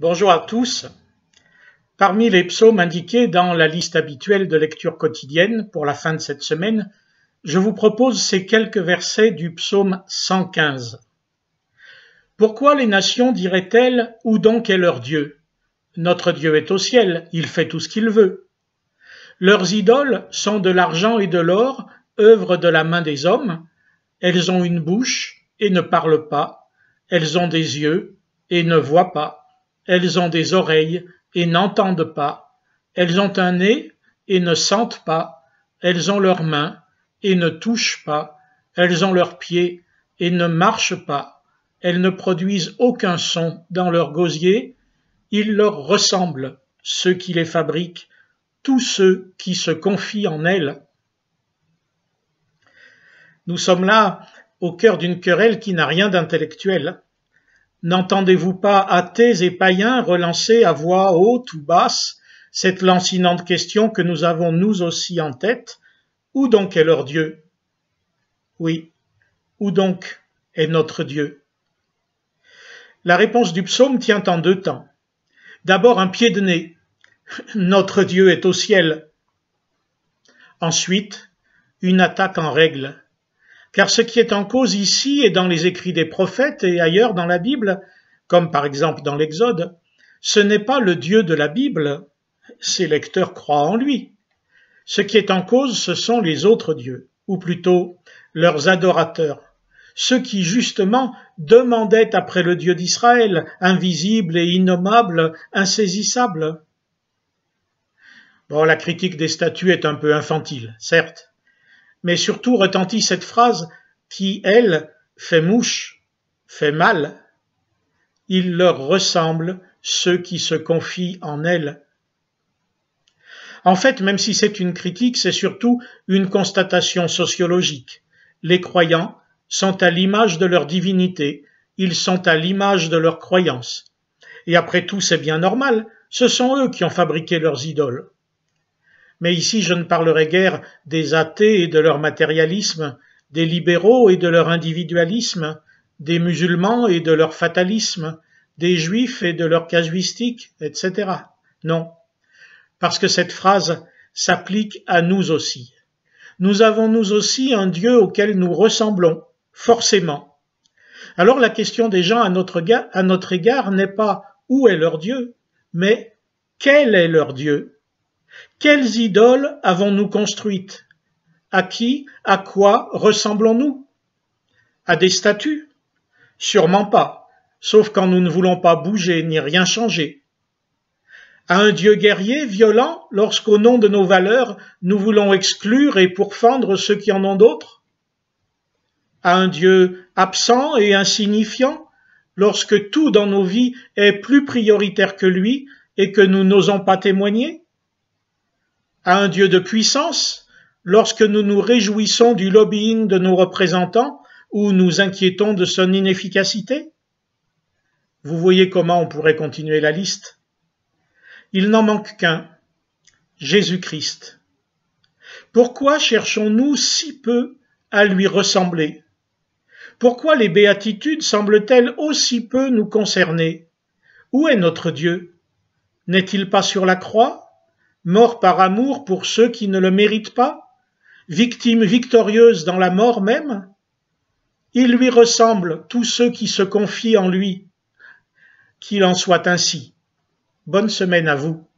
Bonjour à tous. Parmi les psaumes indiqués dans la liste habituelle de lecture quotidienne pour la fin de cette semaine, je vous propose ces quelques versets du psaume 115. Pourquoi les nations diraient-elles « Où donc est leur Dieu » ? Notre Dieu est au ciel, il fait tout ce qu'il veut. Leurs idoles sont de l'argent et de l'or, œuvre de la main des hommes. Elles ont une bouche et ne parlent pas. Elles ont des yeux et ne voient pas. Elles ont des oreilles et n'entendent pas. Elles ont un nez et ne sentent pas. Elles ont leurs mains et ne touchent pas. Elles ont leurs pieds et ne marchent pas. Elles ne produisent aucun son dans leur gosier. Ils leur ressemblent, ceux qui les fabriquent, tous ceux qui se confient en elles. Nous sommes là au cœur d'une querelle qui n'a rien d'intellectuel. N'entendez-vous pas athées et païens relancer à voix haute ou basse cette lancinante question que nous avons nous aussi en tête? Où donc est leur Dieu? Oui, où donc est notre Dieu? La réponse du psaume tient en deux temps. D'abord un pied de nez. Notre Dieu est au ciel. Ensuite, une attaque en règle. Car ce qui est en cause ici et dans les écrits des prophètes et ailleurs dans la Bible, comme par exemple dans l'Exode, ce n'est pas le Dieu de la Bible, ses lecteurs croient en lui. Ce qui est en cause, ce sont les autres dieux, ou plutôt leurs adorateurs, ceux qui justement demandaient après le Dieu d'Israël, invisible et innommable, insaisissable. Bon, la critique des statues est un peu infantile, certes, mais surtout retentit cette phrase qui, elle, fait mouche, fait mal. Il leur ressemble, ceux qui se confient en elle. En fait, même si c'est une critique, c'est surtout une constatation sociologique. Les croyants sont à l'image de leur divinité, ils sont à l'image de leurs croyances. Et après tout, c'est bien normal, ce sont eux qui ont fabriqué leurs idoles. Mais ici, je ne parlerai guère des athées et de leur matérialisme, des libéraux et de leur individualisme, des musulmans et de leur fatalisme, des juifs et de leur casuistique, etc. Non, parce que cette phrase s'applique à nous aussi. Nous avons nous aussi un Dieu auquel nous ressemblons, forcément. Alors la question des gens à notre égard n'est pas « où est leur Dieu ?», mais « quel est leur Dieu ?» Quelles idoles avons-nous construites? À qui, à quoi ressemblons-nous? À des statues? Sûrement pas, sauf quand nous ne voulons pas bouger ni rien changer. À un Dieu guerrier, violent, lorsqu'au nom de nos valeurs, nous voulons exclure et pourfendre ceux qui en ont d'autres? À un Dieu absent et insignifiant, lorsque tout dans nos vies est plus prioritaire que lui et que nous n'osons pas témoigner? À un Dieu de puissance, lorsque nous nous réjouissons du lobbying de nos représentants ou nous inquiétons de son inefficacité? Vous voyez comment on pourrait continuer la liste. Il n'en manque qu'un, Jésus-Christ. Pourquoi cherchons-nous si peu à lui ressembler? Pourquoi les béatitudes semblent-elles aussi peu nous concerner? Où est notre Dieu? N'est-il pas sur la croix? Mort par amour pour ceux qui ne le méritent pas, victime victorieuse dans la mort même? Il lui ressemble, tous ceux qui se confient en lui. Qu'il en soit ainsi. Bonne semaine à vous.